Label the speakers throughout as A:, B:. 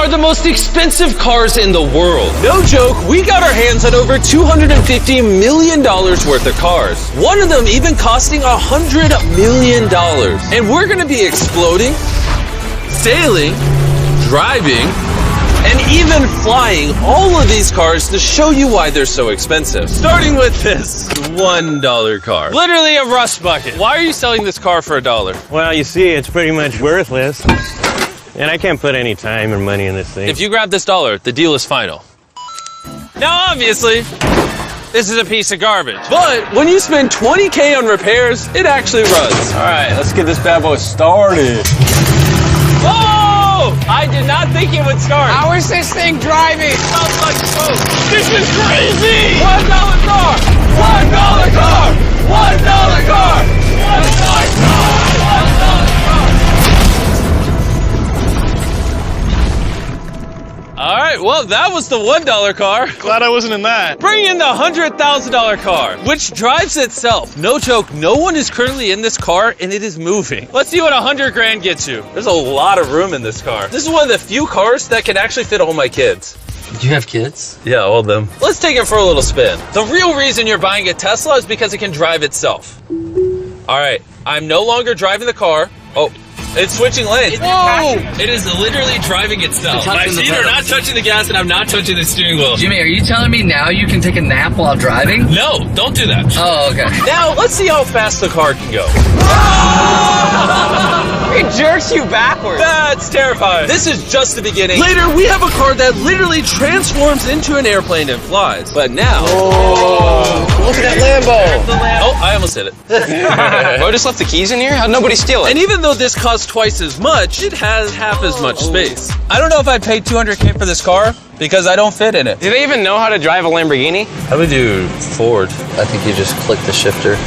A: are the most expensive cars in the world. No joke, we got our hands on over $250 million worth of cars. One of them even costing $100 million. And we're gonna be exploding, sailing, driving, and even flying all of these cars to show you why they're so expensive. Starting with this $1 car. Literally a rust bucket. Why are you selling this car for $1?
B: Well, you see, it's pretty much worthless. And I can't put any time or money in this thing.
A: If you grab this $1, the deal is final. Now, obviously, this is a piece of garbage. But when you spend $20K on repairs, it actually runs.
C: All right, let's get this bad boy started.
A: Oh! I did not think it would start.
D: How is this thing driving?
A: It sounds like smoke. This is crazy! $1 car! $1 car! $1 car! $1 car! All right, well, that was the $1 car.
E: Glad I wasn't in that.
A: Bring in the $100,000 car, which drives itself. No joke, no one is currently in this car and it is moving. Let's see what 100 grand gets you. There's a lot of room in this car. This is one of the few cars that can actually fit all my kids.
F: Do you have kids?
A: Yeah, all of them. Let's take it for a little spin. The real reason you're buying a Tesla is because it can drive itself. All right, I'm no longer driving the car. Oh. It's switching lanes.
F: Whoa!
A: It is literally driving itself. My feet are not touching the gas and I'm not touching the steering wheel.
F: Jimmy, are you telling me now you can take a nap while driving?
A: No, don't do that.
F: Oh, okay.
A: Now, let's see how fast the car can go.
D: It jerks you backwards.
A: That's terrifying. This is just the beginning. Later, we have a car that literally transforms into an airplane and flies. But now...
D: Look at that Lambo.
A: Oh, I almost hit it.
D: Bro just left the keys in here? How'd nobody steal it?
A: And even though this costs twice as much, it has half as much space. I don't know if I'd pay $200K for this car because I don't fit in it.
D: Do they even know how to drive a Lamborghini?
A: How would you forward?
F: I think you just click the shifter.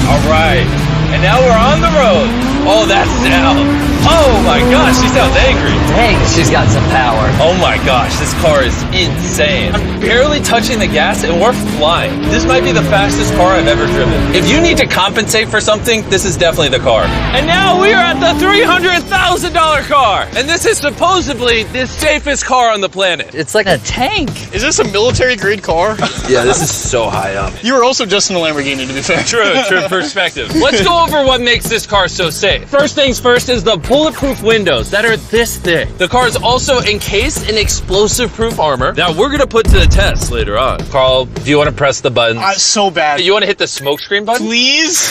A: All right, and now we're on the road. Oh, that sound. Oh my gosh, she sounds angry.
F: Dang, she's got some power.
A: Oh my gosh, this car is insane. I'm barely touching the gas and we're flying. This might be the fastest car I've ever driven. If you need to compensate for something, this is definitely the car. And now we are at the $300,000 car. And this is supposedly the safest car on the planet.
F: It's like a tank.
E: Is this a military grade car?
A: Yeah, this is so high up.
E: You were also just in a Lamborghini, to be fair.
A: True perspective. Let's go over what makes this car so safe. First things first is the bulletproof windows that are this thick. The car is also encased in explosive-proof armor that we're gonna put to the test later on. Carl, do you want to press the buttons?
E: So bad.
A: You want to hit the smoke screen button?
E: Please?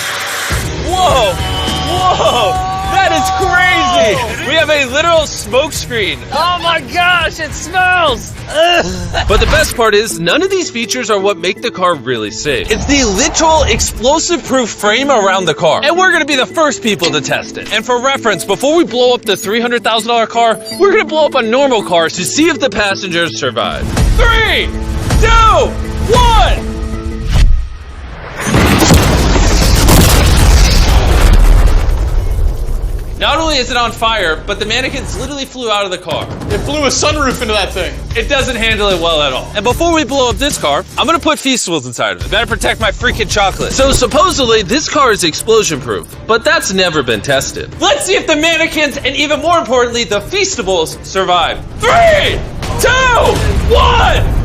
A: Whoa! That is crazy! We have a literal smoke screen. Oh my gosh, it smells! But the best part is, none of these features are what make the car really safe. It's the literal explosive-proof frame around the car. And we're gonna be the first people to test it. And for reference, before we blow up the $300,000 car, we're gonna blow up a normal car to see if the passengers survive. 3, 2, 1! Not only is it on fire, but the mannequins literally flew out of the car.
E: It flew a sunroof into that thing.
A: It doesn't handle it well at all. And before we blow up this car, I'm gonna put Feastables inside of it. Better protect my freaking chocolate. So supposedly, this car is explosion-proof, but that's never been tested. Let's see if the mannequins, and even more importantly, the Feastables, survive. 3, 2, 1!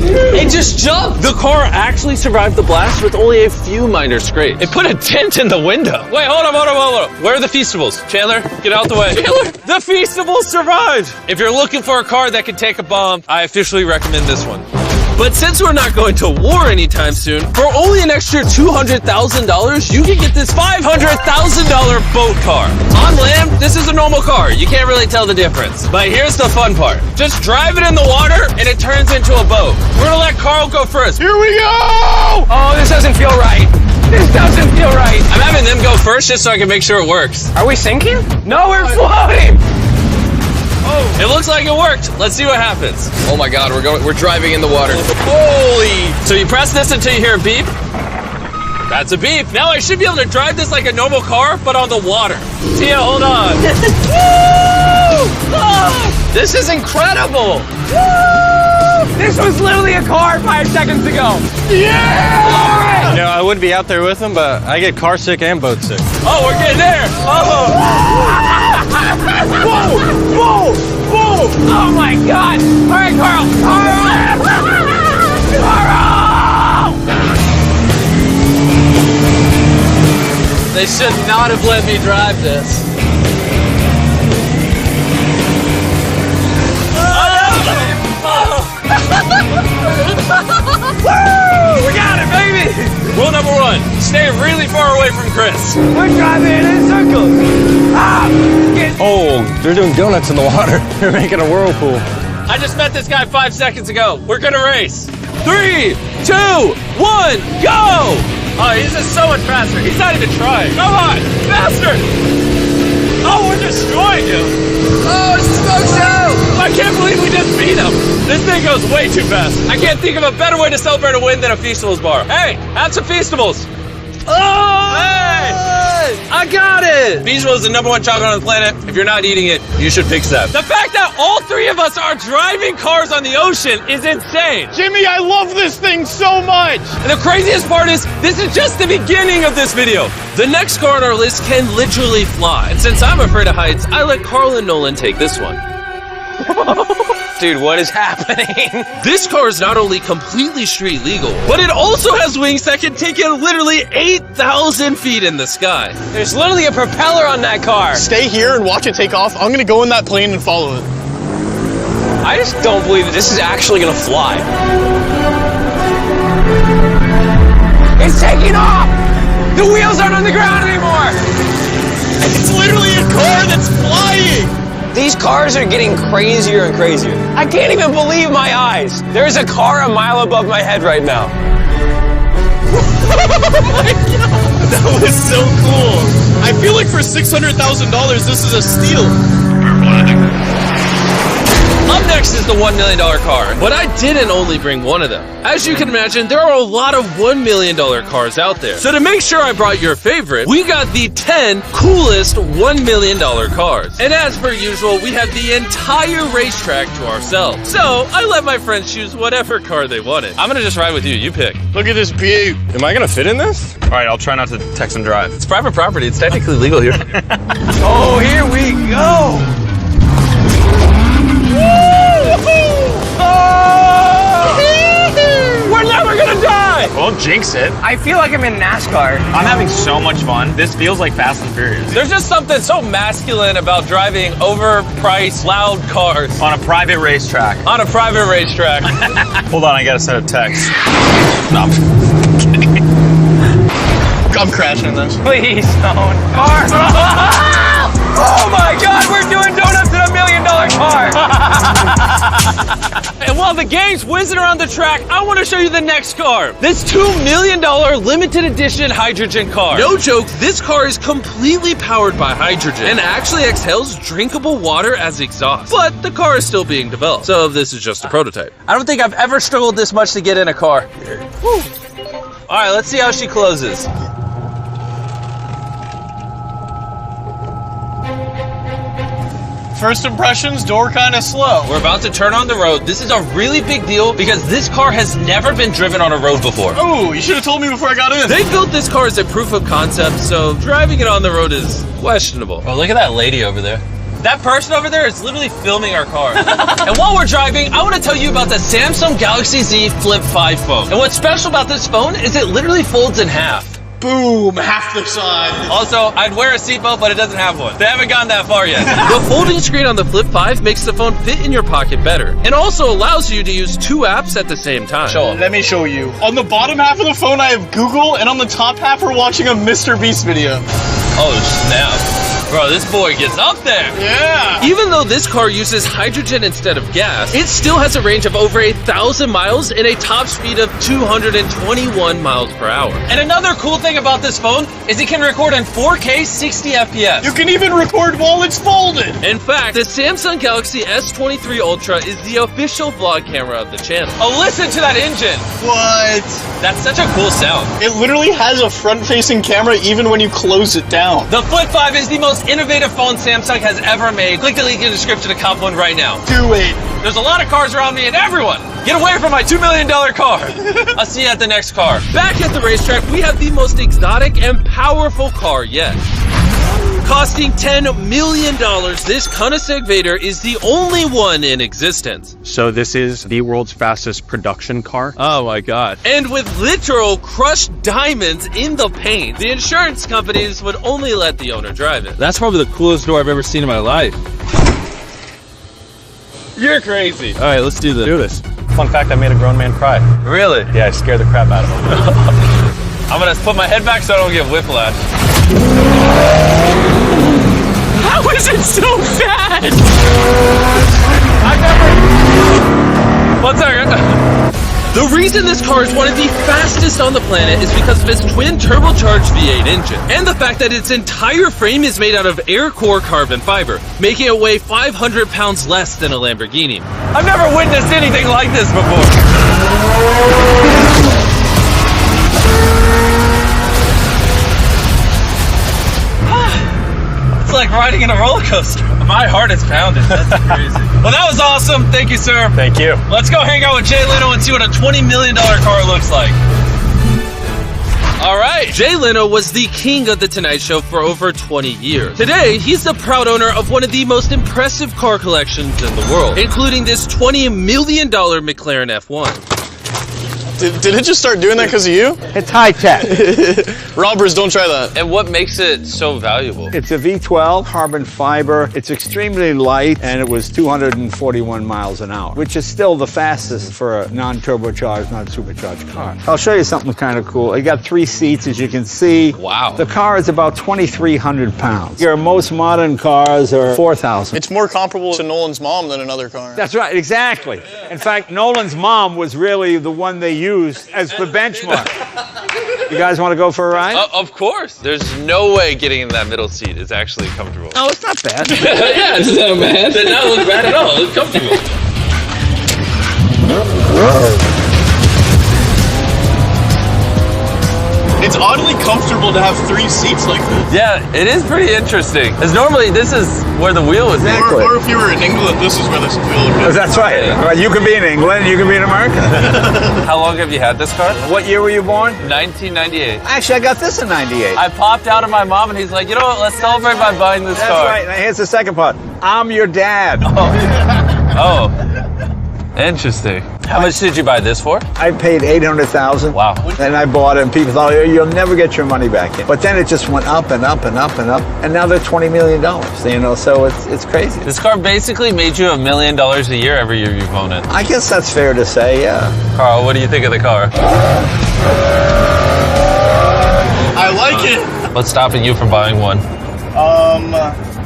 A: It just jumped! The car actually survived the blast with only a few minor scrapes. It put a dent in the window. Wait, hold on. Where are the Feastables? Chandler, get out the way. Chandler? The Feastables survived! If you're looking for a car that can take a bomb, I officially recommend this one. But since we're not going to war anytime soon, for only an extra $200,000, you can get this $500,000 boat car. On land, this is a normal car. You can't really tell the difference. But here's the fun part. Just drive it in the water, and it turns into a boat. We're gonna let Carl go first.
E: Here we go!
D: Oh, this doesn't feel right. This doesn't feel right.
A: I'm having them go first just so I can make sure it works.
D: Are we sinking? No, we're floating.
A: It looks like it worked. Let's see what happens.
D: Oh my God, we're driving in the water.
A: Holy! So you press this until you hear a beep. That's a beep. Now I should be able to drive this like a normal car, but on the water. Tia, hold on.
D: This is incredible. This was literally a car 5 seconds ago.
B: You know, I would be out there with them, but I get car sick and boat sick.
A: Oh, we're getting there. Oh.
D: Whoa! Oh my God! All right, Carl! Carl!
A: They should not have let me drive this.
D: Woo! We got it, baby!
A: Rule number 1, stay really far away from Chris.
D: We're driving in circles.
B: Oh, they're doing donuts in the water. They're making a whirlpool.
A: I just met this guy 5 seconds ago. We're gonna race. 3, 2, 1, go! Oh, he's just so much faster. He's not even trying. Come on, faster! Oh, we're destroying him.
D: Oh, it's a smoke show!
A: I can't believe we just beat him. This thing goes way too fast. I can't think of a better way to celebrate a win than a Feastables bar. Hey, have some Feastables. Oh! Hey! I got it! Feastables is the #1 chocolate on the planet. If you're not eating it, you should fix that. The fact that all 3 of us are driving cars on the ocean is insane.
E: Jimmy, I love this thing so much.
A: And the craziest part is, this is just the beginning of this video. The next car on our list can literally fly. And since I'm afraid of heights, I let Carl and Nolan take this one.
D: Dude, what is happening?
A: This car is not only completely street legal, but it also has wings that can take it literally 8,000 feet in the sky.
D: There's literally a propeller on that car.
E: Stay here and watch it take off. I'm gonna go in that plane and follow it.
D: I just don't believe that this is actually gonna fly. It's taking off! The wheels aren't on the ground anymore!
E: It's literally a car that's flying.
D: These cars are getting crazier and crazier. I can't even believe my eyes. There's a car a mile above my head right now.
E: That was so cool. I feel like for $600,000, this is a steal.
A: Up next is the $1 million car, but I didn't only bring one of them. As you can imagine, there are a lot of $1 million cars out there. So to make sure I brought your favorite, we got the 10 coolest $1 million cars. And as per usual, we have the entire racetrack to ourselves. So I let my friends choose whatever car they wanted. I'm gonna just ride with you, you pick.
E: Look at this beaut.
B: Am I gonna fit in this?
C: All right, I'll try not to text and drive.
A: It's private property, it's technically legal here.
D: Oh, here we go! We're never gonna die!
C: Won't jinx it.
D: I feel like I'm in NASCAR.
C: I'm having so much fun. This feels like Fast and Furious.
A: There's just something so masculine about driving overpriced, loud cars
C: On a private racetrack.
A: on a private racetrack.
C: Hold on, I gotta send a text. No,
E: I'm crashing this.
D: Please don't. Car! Oh my God, we're doing donuts in $1 million car!
A: And while the game's whizzing around the track, I want to show you the next car. This $2 million limited edition hydrogen car. No joke, this car is completely powered by hydrogen and actually exhales drinkable water as exhaust. But the car is still being developed, so this is just a prototype. I don't think I've ever struggled this much to get in a car. Woo. All right, let's see how she closes.
E: First impressions, door kind of slow.
A: We're about to turn on the road. This is a really big deal because this car has never been driven on a road before.
E: Oh, you should have told me before I got in.
A: They built this car as a proof of concept, so driving it on the road is questionable. Oh, look at that lady over there. That person over there is literally filming our car. And while we're driving, I want to tell you about the Samsung Galaxy Z Flip 5 phone. And what's special about this phone is it literally folds in half.
E: Boom, half the size.
A: Also, I'd wear a seatbelt, but it doesn't have one. They haven't gone that far yet. The folding screen on the Flip 5 makes the phone fit in your pocket better, and also allows you to use 2 apps at the same time. Show 'em.
E: Let me show you. On the bottom half of the phone, I have Google, and on the top half, we're watching a Mr. Beast video.
A: Oh, snap. Bro, this boy gets up there.
E: Yeah.
A: Even though this car uses hydrogen instead of gas, it still has a range of over 1,000 miles and a top speed of 221 miles per hour. And another cool thing about this phone is it can record in 4K 60 FPS.
E: You can even record while it's folded.
A: In fact, the Samsung Galaxy S23 Ultra is the official vlog camera of the channel. Oh, listen to that engine.
E: What?
A: That's such a cool sound.
E: It literally has a front-facing camera even when you close it down.
A: The Flip 5 is the most most innovative phone Samsung has ever made. Click the link in the description to cop one right now.
E: Do it.
A: There's a lot of cars around me and everyone, get away from my $2 million car. I'll see you at the next car. Back at the racetrack, we have the most exotic and powerful car yet. Costing $10 million, this Koenigsegg Vader is the only one in existence.
G: So this is the world's fastest production car.
A: Oh my god. And with literal crushed diamonds in the paint, the insurance companies would only let the owner drive it. That's probably the coolest door I've ever seen in my life. You're crazy. All right, let's do this.
B: Do this. Fun fact, I made a grown man cry.
A: Really?
B: Yeah, I scared the crap out of him.
A: I'm gonna put my head back so I don't get whiplash. How is it so fast? One second. The reason this car is one of the fastest on the planet is because of its twin turbocharged V8 engine, and the fact that its entire frame is made out of air core carbon fiber, making it weigh 500 pounds less than a Lamborghini. I've never witnessed anything like this before. It's like riding in a roller coaster. My heart is pounding. That's crazy. Well, that was awesome. Thank you, sir.
B: Thank you.
A: Let's go hang out with Jay Leno and see what a $20 million car looks like. All right. Jay Leno was the king of The Tonight Show for over 20 years. Today, he's the proud owner of one of the most impressive car collections in the world, including this $20 million McLaren F1.
E: Did it just start doing that because of you?
H: It's high tech.
E: Robbers, don't try that.
A: And what makes it so valuable?
H: It's a V12 carbon fiber. It's extremely light, and it was 241 miles an hour, which is still the fastest for a non-turbocharged, non-supercharged car. I'll show you something kind of cool. It got 3 seats, as you can see.
A: Wow.
H: The car is about 2,300 pounds. Your most modern cars are 4,000.
E: It's more comparable to Nolan's mom than another car.
H: That's right, exactly. In fact, Nolan's mom was really the one they used as the benchmark. You guys want to go for a ride?
A: Of course. There's no way getting in that middle seat is actually comfortable.
H: No, it's not bad.
A: Yeah, it's not bad. It did not look bad at all. It looks comfortable.
E: It's oddly comfortable to have 3 seats like this.
A: Yeah, it is pretty interesting. Because normally this is where the wheel is.
H: Exactly.
E: Or if you were in England, this is where this wheel would be.
H: That's right. Well, you can be in England, you can be in America.
A: How long have you had this car?
H: What year were you born?
A: 1998.
H: Actually, I got this in 98.
A: I popped out of my mom and he's like, you know what, let's celebrate by buying this
H: That's
A: car.
H: right. Now here's the second part. I'm your dad.
A: Oh, interesting. How much did you buy this for?
H: I paid $800,000.
A: Wow.
H: And I bought it, and people thought, oh, you'll never get your money back in. But then it just went up and up and up and up, and now they're $20 million. You know, so it's crazy.
A: This car basically made you $1 million a year every year you've owned it.
H: I guess that's fair to say, yeah.
A: Carl, what do you think of the car?
E: I like it.
A: What's stopping you from buying one?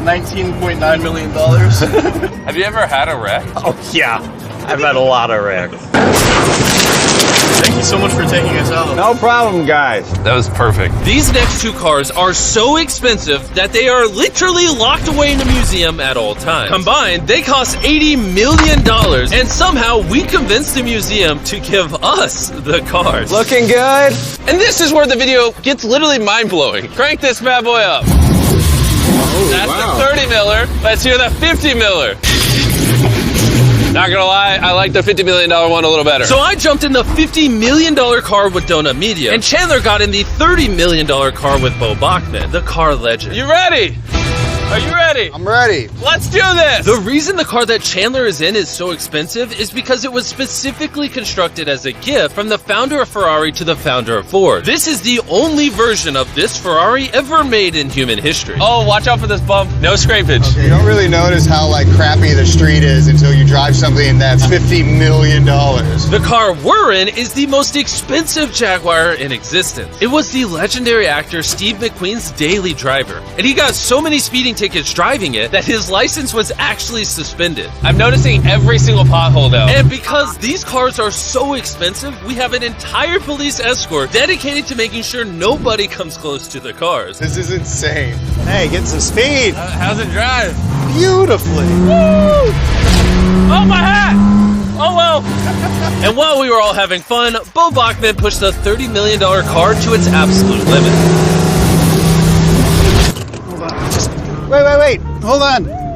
E: $19.9 million.
A: Have you ever had a wreck?
B: Oh, yeah. I've had a lot of wrecks.
E: Thank you so much for taking us out.
H: No problem, guys.
A: That was perfect. These next 2 cars are so expensive that they are literally locked away in a museum at all times. Combined, they cost $80 million, and somehow we convinced the museum to give us the cars.
D: Looking good.
A: And this is where the video gets literally mind-blowing. Crank this bad boy up. That's the 30 miller. Let's hear the 50 miller. Not gonna lie, I like the $50 million one a little better. So I jumped in the $50 million car with Donut Media, and Chandler got in the $30 million car with Bo Bachman, the car legend. You ready? Are you ready?
E: I'm ready.
A: Let's do this! The reason the car that Chandler is in is so expensive is because it was specifically constructed as a gift from the founder of Ferrari to the founder of Ford. This is the only version of this Ferrari ever made in human history. Oh, watch out for this bump. No scrapage.
I: You don't really notice how crappy the street is until you drive something that's $50 million.
A: The car we're in is the most expensive Jaguar in existence. It was the legendary actor Steve McQueen's daily driver, and he got so many speeding tickets driving it that his license was actually suspended. I'm noticing every single pothole though. And because these cars are so expensive, we have an entire police escort dedicated to making sure nobody comes close to the cars.
I: This is insane.
E: Hey, get some speed.
A: How's it drive?
E: Beautifully.
A: Woo! Oh, my hat! Oh well. And while we were all having fun, Bo Bachman pushed the $30 million car to its absolute limit.
I: Wait. Hold on.